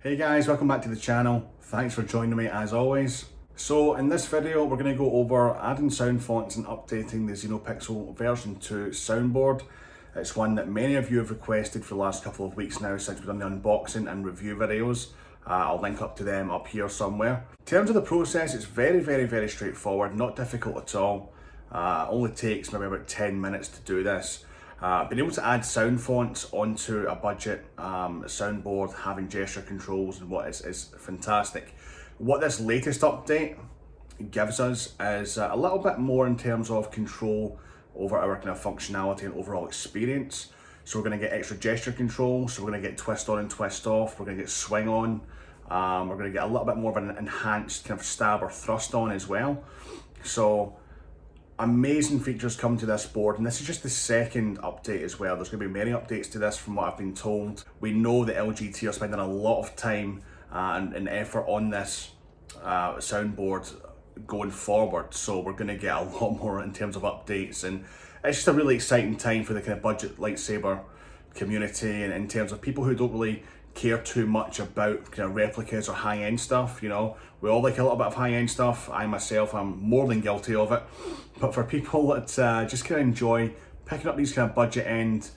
Hey guys, welcome back to the channel. Thanks for joining me as always. So in this video we're going to go over adding sound fonts and updating the Xenopixel version 2 soundboard. It's one that many of you have requested for the last couple of weeks now since we've done the unboxing and review videos. I'll link up to them up here somewhere. In terms of the process, it's very straightforward, not difficult at all. Only takes maybe about 10 minutes to do this. Being able to add sound fonts onto a budget soundboard, having gesture controls and what is fantastic. What this latest update gives us is a little bit more in terms of control over our kind of functionality and overall experience. So we're going to get extra gesture control, so we're going to get twist on and twist off, we're going to get swing on, we're going to get a little bit more of an enhanced kind of stab or thrust on as well. So amazing features come to this board, and this is just the second update as well. There's going to be many updates to this from what I've been told. We know that LGT are spending a lot of time and effort on this soundboard going forward, so we're going to get a lot more in terms of updates, and it's just a really exciting time for the kind of budget lightsaber community, and in terms of people who don't really care too much about kind of replicas or high-end stuff. You know, we all like a little bit of high-end stuff. I myself am more than guilty of it, but for people that just kind of enjoy picking up these kind of budget end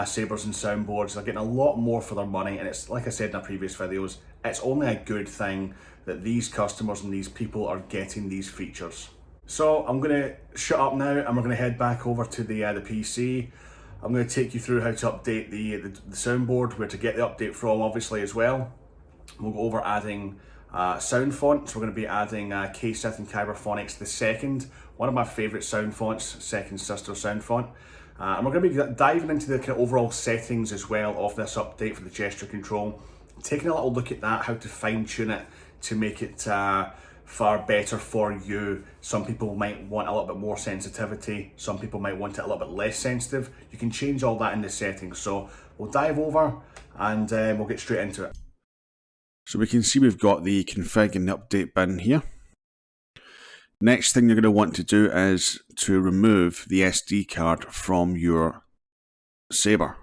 sabers and soundboards, they're getting a lot more for their money, and it's like I said in our previous videos, it's only a good thing that these customers and these people are getting these features. So I'm going to shut up now and we're going to head back over to the PC. I'm going to take you through how to update the soundboard, where to get the update from obviously as well. We'll go over adding sound fonts. We're going to be adding KSith and Kyberphonic KSith, one of my favourite sound fonts, second sister sound font. And we're going to be diving into the kind of overall settings as well of this update for the gesture control, taking a little look at that, how to fine tune it to make it far better for you. Some people might want a little bit more sensitivity, some people might want it a little bit less sensitive. You can change all that in the settings, so we'll dive over and we'll get straight into it. So we can see we've got the config and the update bin here. Next thing you're going to want to do is to remove the SD card from your Saber.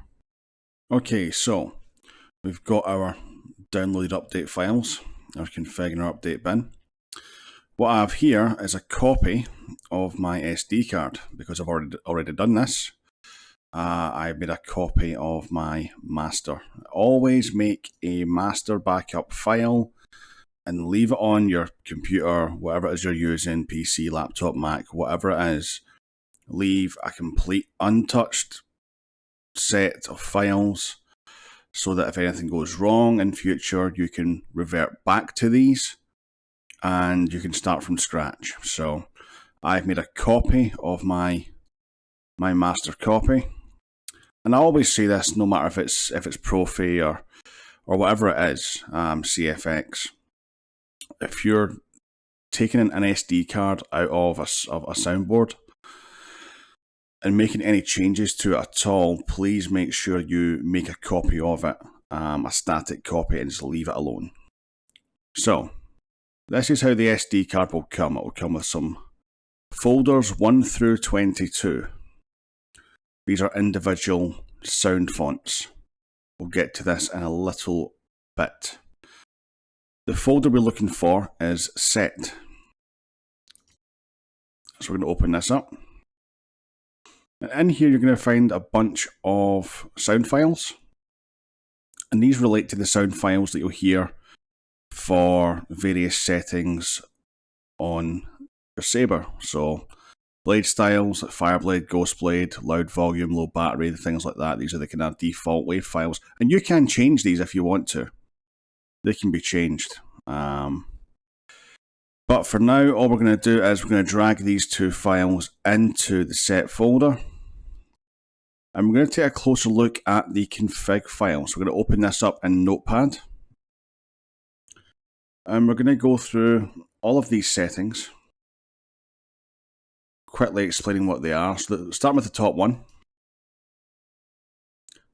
Okay, so we've got our downloaded update files, our config and our update bin. What I have here is a copy of my SD card, because I've already done this. I've made a copy of my master. Always make a master backup file and leave it on your computer, whatever it is you're using, PC, laptop, Mac, whatever it is. Leave a complete untouched set of files so that if anything goes wrong in future, you can revert back to these and you can start from scratch. So I've made a copy of my master copy, and I always say this, no matter if it's Profi or whatever it is, CFX. If you're taking an SD card out of a soundboard and making any changes to it at all, please make sure you make a copy of it, a static copy, and just leave it alone. So this is how the SD card will come. It will come with some folders 1 through 22. These are individual sound fonts. We'll get to this in a little bit. The folder we're looking for is set. So we're going to open this up. And in here you're going to find a bunch of sound files. And these relate to the sound files that you'll hear for various settings on your Saber. So blade styles like Fireblade, Ghostblade, loud volume, low battery, things like that. These are the kind of default wave files. And you can change these if you want to. They can be changed. But for now, all we're going to do is we're going to drag these two files into the set folder. And we're going to take a closer look at the config file. So we're going to open this up in Notepad. And we're going to go through all of these settings, quickly explaining what they are. So start with the top one.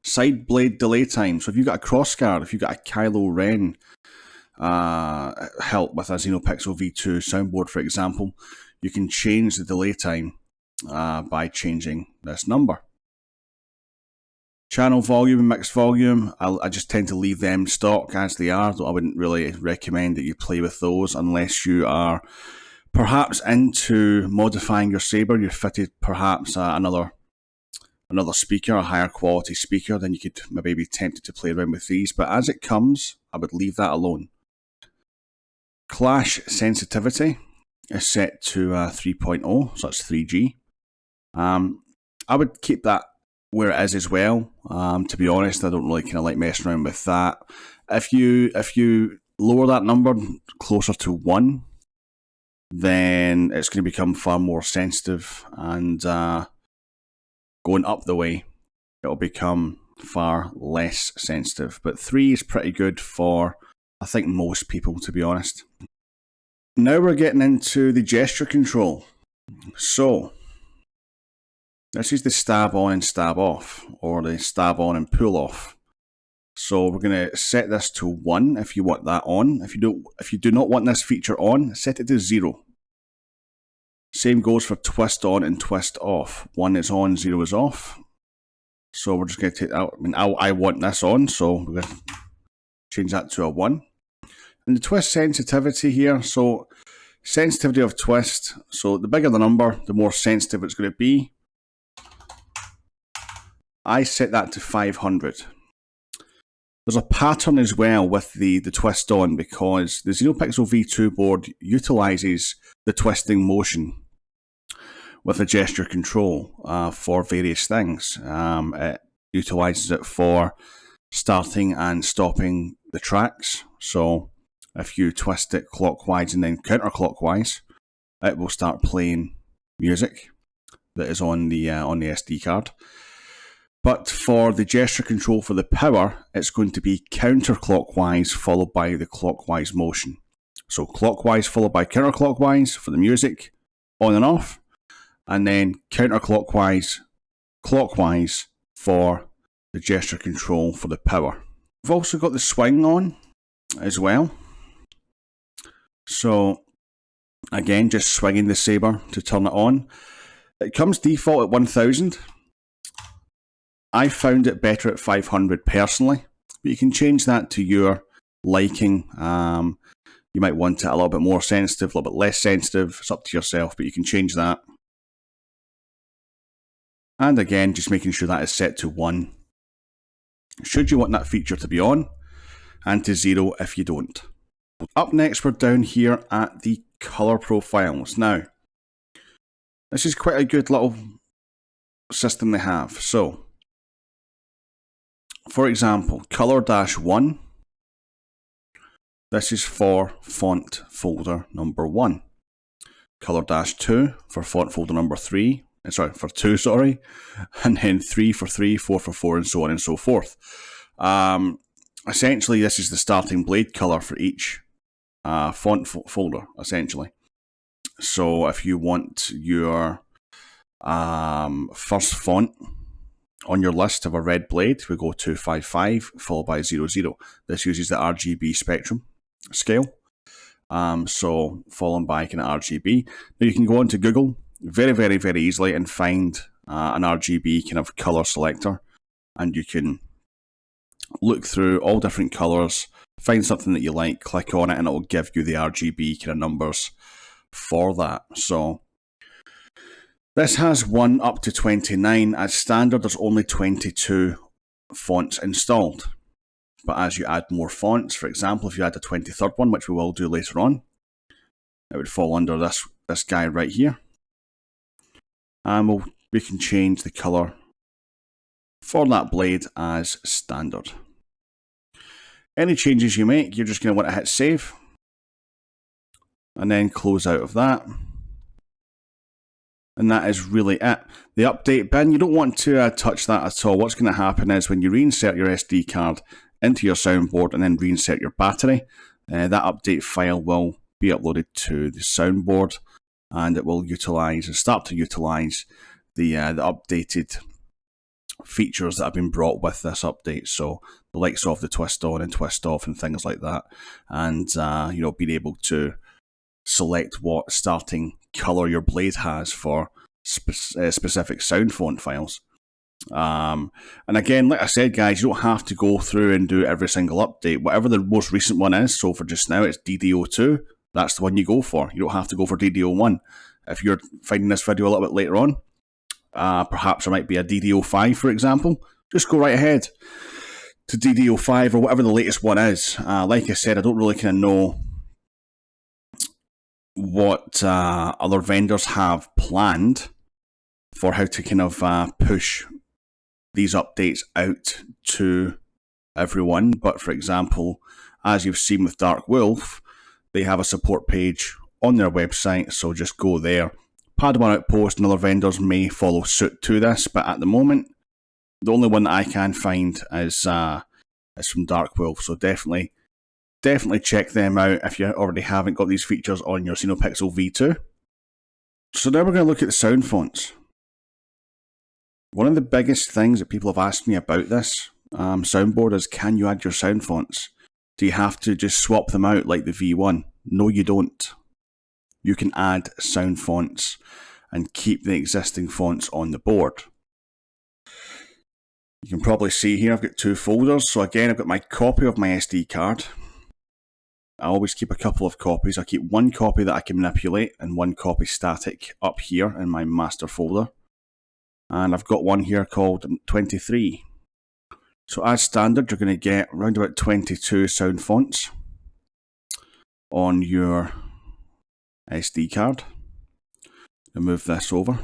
Side blade delay time. So if you've got a crossguard, if you've got a Kylo Ren help with a Xenopixel V2 soundboard, for example, you can change the delay time by changing this number. Channel volume and mixed volume, I just tend to leave them stock as they are. I wouldn't really recommend that you play with those unless you are perhaps into modifying your saber. You've fitted perhaps another speaker, a higher quality speaker, then you could maybe be tempted to play around with these. But as it comes, I would leave that alone. Clash sensitivity is set to 3.0, so that's 3G. I would keep that where it is as well. To be honest, I don't really kind of like messing around with that. If you lower that number closer to 1, then it's going to become far more sensitive, and going up the way, it'll become far less sensitive. But 3 is pretty good for, I think, most people, to be honest. Now we're getting into the gesture control. So this is the stab on and stab off, or the stab on and pull off. So we're going to set this to 1 if you want that on. If you do not want this feature on, set it to 0. Same goes for twist on and twist off. 1 is on, 0 is off. So we're just going to take that. I want this on, so we're going to change that to a 1. And the twist sensitivity here, so sensitivity of twist, so the bigger the number, the more sensitive it's going to be. I set that to 500. There's a pattern as well with the twist on, because the Xenopixel V2 board utilises the twisting motion with the gesture control for various things. It utilises it for starting and stopping the tracks. So if you twist it clockwise and then counterclockwise, it will start playing music that is on the SD card. But for the gesture control for the power, it's going to be counterclockwise followed by the clockwise motion. So clockwise followed by counterclockwise for the music, on and off, and then counterclockwise, clockwise for the gesture control for the power. We've also got the swing on as well. So again, just swinging the saber to turn it on. It comes default at 1000. I found it better at 500 personally, but you can change that to your liking. You might want it a little bit more sensitive, a little bit less sensitive. It's up to yourself, but you can change that. And again, just making sure that is set to 1 should you want that feature to be on, and to 0 if you don't. Up next, we're down here at the color profiles. Now, this is quite a good little system they have. So, for example, color-1, this is for font folder number 1. Color-2 for font folder number 3. For 2, sorry. And then 3 for 3, 4 for 4, and so on and so forth. Essentially, this is the starting blade color for each font folder, essentially. So if you want your first font on your list of a red blade, we go 255 followed by 00. This uses the RGB spectrum scale. So followed by kind of RGB. Now you can go onto Google very, very, very easily and find an RGB kind of color selector, and you can look through all different colors, find something that you like, click on it, and it will give you the RGB kind of numbers for that. So this has 1 up to 29. As standard, there's only 22 fonts installed. But as you add more fonts, for example, if you add a 23rd one, which we will do later on, it would fall under this guy right here. And we can change the colour for that blade as standard. Any changes you make, you're just going to want to hit save, and then close out of that. And that is really it. The update bin, you don't want to touch that at all. What's going to happen is when you reinsert your SD card into your soundboard and then reinsert your battery, that update file will be uploaded to the soundboard, and it will start to utilise the updated features that have been brought with this update. So the likes of the twist on and twist off and things like that, and being able to select what starting colour your blade has for specific sound font files. And again, like I said, guys, you don't have to go through and do every single update. Whatever the most recent one is, so for just now, it's DDO2. That's the one you go for. You don't have to go for DDO1. If you're finding this video a little bit later on, perhaps there might be a DDO5, for example. Just go right ahead to DDO5 or whatever the latest one is. Like I said, I don't really kind of know what other vendors have planned for how to kind of push these updates out to everyone. But for example, as you've seen with Darkwolf, they have a support page on their website, so just go there. Padawan Outpost and other vendors may follow suit to this, but at the moment, the only one that I can find is from Darkwolf, so definitely check them out if you already haven't got these features on your Xenopixel V2. So now we're going to look at the sound fonts. One of the biggest things that people have asked me about this soundboard is, can you add your sound fonts? Do you have to just swap them out like the V1? No, you don't. You can add sound fonts and keep the existing fonts on the board. You can probably see here I've got two folders. So again, I've got my copy of my SD card. I always keep a couple of copies. I keep one copy that I can manipulate and one copy static up here in my master folder. And I've got one here called 23. So as standard, you're going to get around about 22 sound fonts on your SD card. I'll move this over.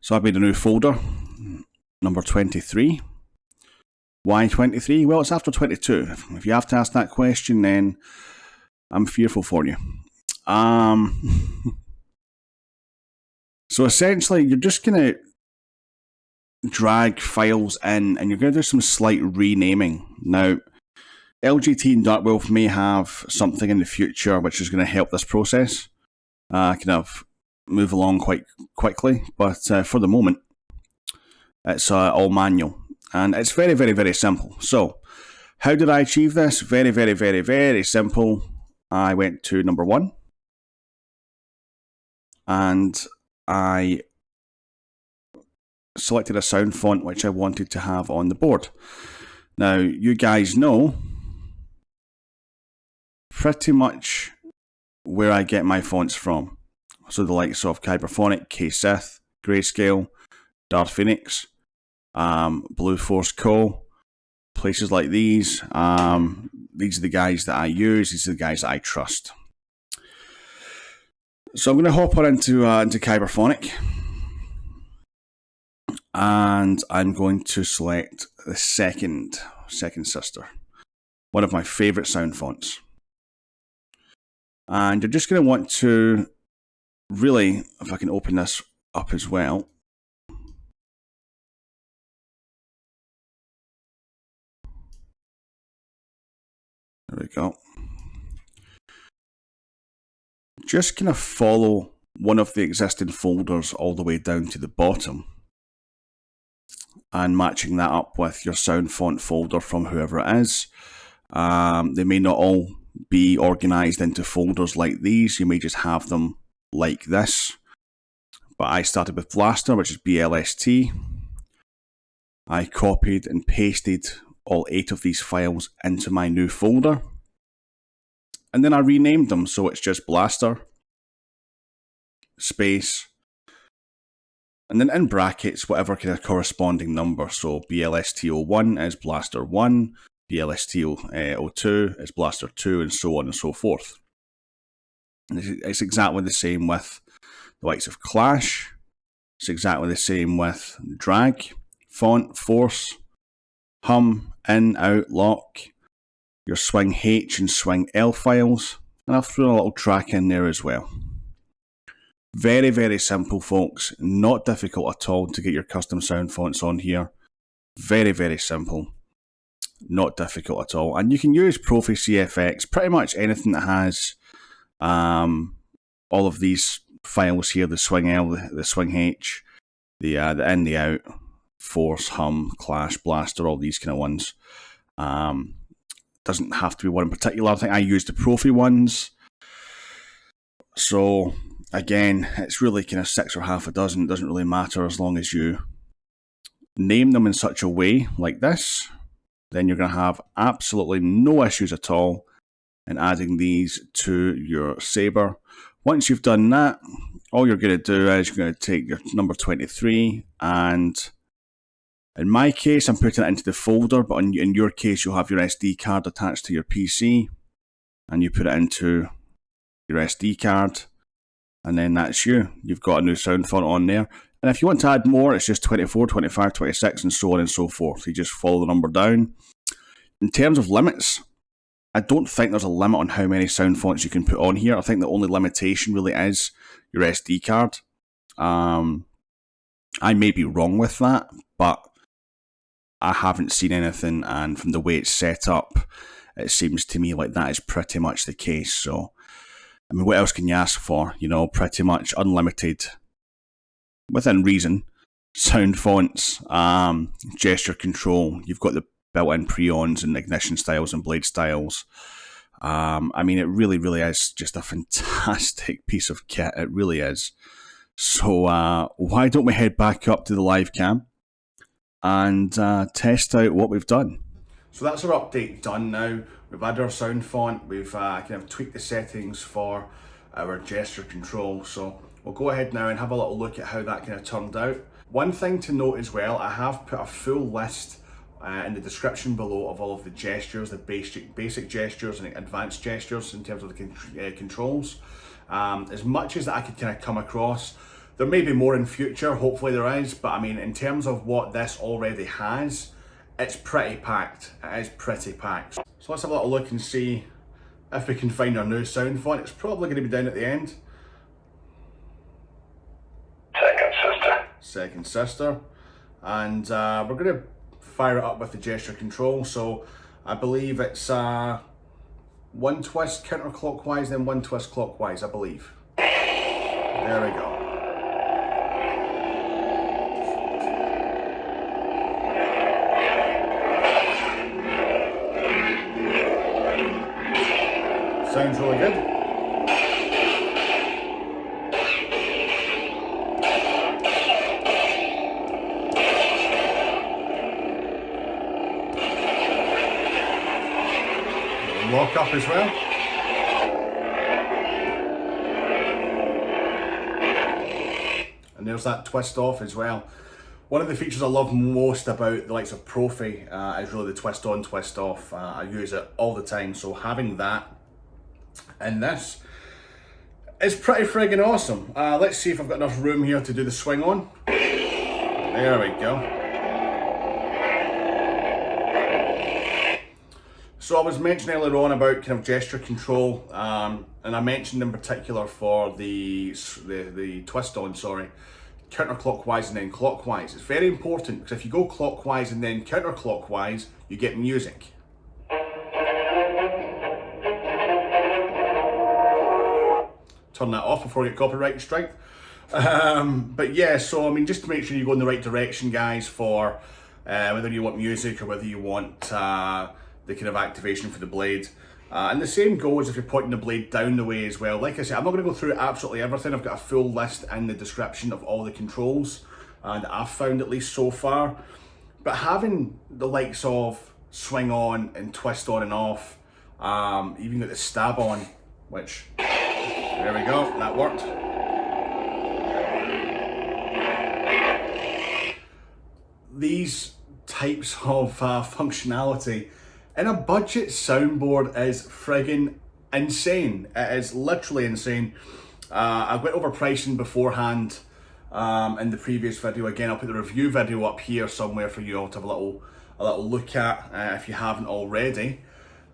So I've made a new folder, number 23. Why 23? Well, it's after 22. If you have to ask that question, then I'm fearful for you. So essentially, you're just going to drag files in and you're going to do some slight renaming. Now, LGT and Darkwolf may have something in the future which is going to help this process kind of move along quite quickly, but for the moment, it's all manual. And it's very, very, very simple. So, how did I achieve this? Very, very, very, very simple. I went to number 1 and I selected a sound font which I wanted to have on the board. Now, you guys know pretty much where I get my fonts from. So the likes of Kyberphonic KSith, Grayscale, Darth Phoenix, Blue Force Co., places like these. These are the guys that I use. These are the guys that I trust. So I'm going to hop on into Kyberphonic, and I'm going to select the second sister, one of my favorite sound fonts. And you're just going to want to really, if I can open this up as well. There we go. Just kind of follow one of the existing folders all the way down to the bottom and matching that up with your sound font folder from whoever it is. They may not all be organized into folders like these. You may just have them like this. But I started with Blaster, which is BLST. I copied and pasted all 8 of these files into my new folder. And then I renamed them, so it's just Blaster, space, and then in brackets, whatever kind of corresponding number. So BLST01 is Blaster 1, BLST02 is Blaster 2, and so on and so forth. And it's exactly the same with the likes of Clash. It's exactly the same with Drag, Font, Force, Hum, In, Out, Lock, your Swing H and Swing L files, and I've thrown a little track in there as well. Very, very simple, folks. Not difficult at all to get your custom sound fonts on here. Very, very simple. Not difficult at all. And you can use Profi CFX, pretty much anything that has all of these files here, the Swing L, the Swing H, the In, the Out, Force, Hum, Clash, Blaster, all these kind of ones. Doesn't have to be one in particular. I think I use the Profi ones. So again, it's really kind of 6 or half a dozen. It doesn't really matter as long as you name them in such a way like this, then you're going to have absolutely no issues at all in adding these to your saber. Once you've done that, all you're going to do is you're going to take your number 23, and in my case I'm putting it into the folder, but in your case you'll have your SD card attached to your PC, and you put it into your SD card, and then that's you. You've got a new sound font on there. And if you want to add more, it's just 24, 25, 26, and so on and so forth. You just follow the number down. In terms of limits, I don't think there's a limit on how many sound fonts you can put on here. I think the only limitation really is your SD card. I may be wrong with that, but I haven't seen anything, and from the way it's set up, it seems to me like that is pretty much the case. So, I mean, what else can you ask for? You know, pretty much unlimited, within reason, sound fonts, gesture control. You've got the built-in preons and ignition styles and blade styles. I mean, it really, really is just a fantastic piece of kit. It really is. So why don't we head back up to the live cam and test out what we've done. So that's our update done now. We've added our sound font, we've kind of tweaked the settings for our gesture control. So we'll go ahead now and have a little look at how that kind of turned out. One thing to note as well, I have put a full list in the description below of all of the gestures, the basic gestures and advanced gestures in terms of the controls. As much as that I could kind of come across, there may be more in future, hopefully there is, but I mean, in terms of what this already has, it's pretty packed. It is pretty packed. So let's have a little look and see if we can find our new sound font. It's probably going to be down at the end. Second sister. Second sister. And we're going to fire it up with the gesture control. So I believe it's one twist counterclockwise, then one twist clockwise, I believe. There we go. Sounds really good. Lock up as well. And there's that twist off as well. One of the features I love most about the likes of Profi is really the twist on, twist off. I use it all the time, so having that in this is pretty friggin' awesome. Let's see if I've got enough room here to do the swing on. There we go. So I was mentioning earlier on about kind of gesture control, and I mentioned in particular for the twist on, counterclockwise and then clockwise. It's very important because if you go clockwise and then counterclockwise, you get music. Turn that off before I get copyright strike. But yeah, so I mean, just to make sure you go in the right direction, guys, for whether you want music or whether you want the kind of activation for the blade. And the same goes if you're pointing the blade down the way as well. Like I said, I'm not going to go through absolutely everything. I've got a full list in the description of all the controls that I've found, at least so far. But having the likes of swing on and twist on and off, even got the stab on, which, there we go, that worked. These types of functionality in a budget soundboard is friggin' insane. It is literally insane. I went over pricing beforehand in the previous video. Again, I'll put the review video up here somewhere for you all to have a little look at if you haven't already.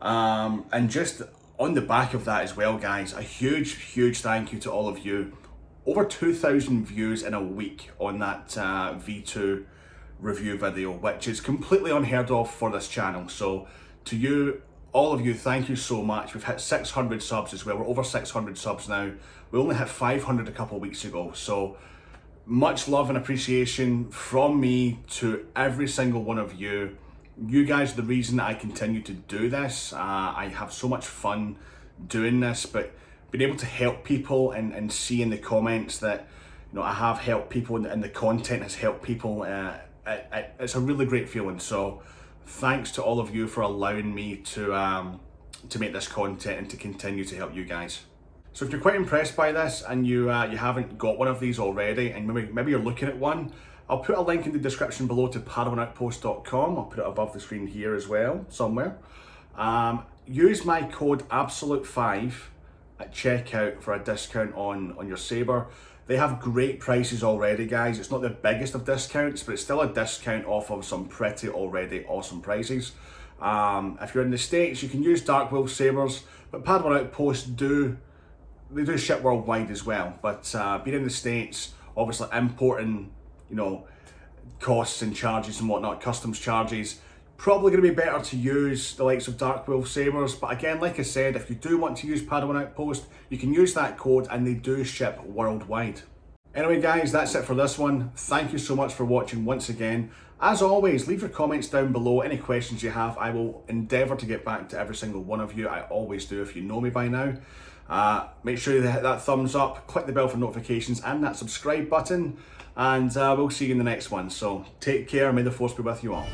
And just on the back of that as well, guys, a huge thank you to all of you. Over 2,000 views in a week on that V2 review video, which is completely unheard of for this channel. So to you, all of you, thank you so much. We've hit 600 subs as well. We're over 600 subs now. We only hit 500 a couple of weeks ago. So much love and appreciation from me to every single one of you. You guys are the reason that I continue to do this. I have so much fun doing this, but being able to help people and see in the comments that, you know, I have helped people and the content has helped people it's a really great feeling. So thanks to all of you for allowing me to make this content and to continue to help you guys. So if you're quite impressed by this and you haven't got one of these already, and maybe you're looking at one, I'll put a link in the description below to PadawanOutpost.com. I'll put it above the screen here as well, somewhere. Use my code ABSOLUTE5 at checkout for a discount on your saber. They have great prices already, guys. It's not the biggest of discounts, but it's still a discount off of some pretty already awesome prices. If you're in the States, you can use Darkwolf sabers, but Padawan Outpost do ship worldwide as well. But being in the States, obviously importing, you know, costs and charges and whatnot, customs charges, probably going to be better to use the likes of Darkwolf sabers. But again, like I said, if you do want to use Padawan Outpost, you can use that code and they do ship worldwide. Anyway guys, that's it for this one. Thank you so much for watching once again. As always, leave your comments down below. Any questions you have, I will endeavour to get back to every single one of you. I always do if you know me by now. Make sure you hit that thumbs up, click the bell for notifications and that subscribe button. And we'll see you in the next one. So take care, may the force be with you all.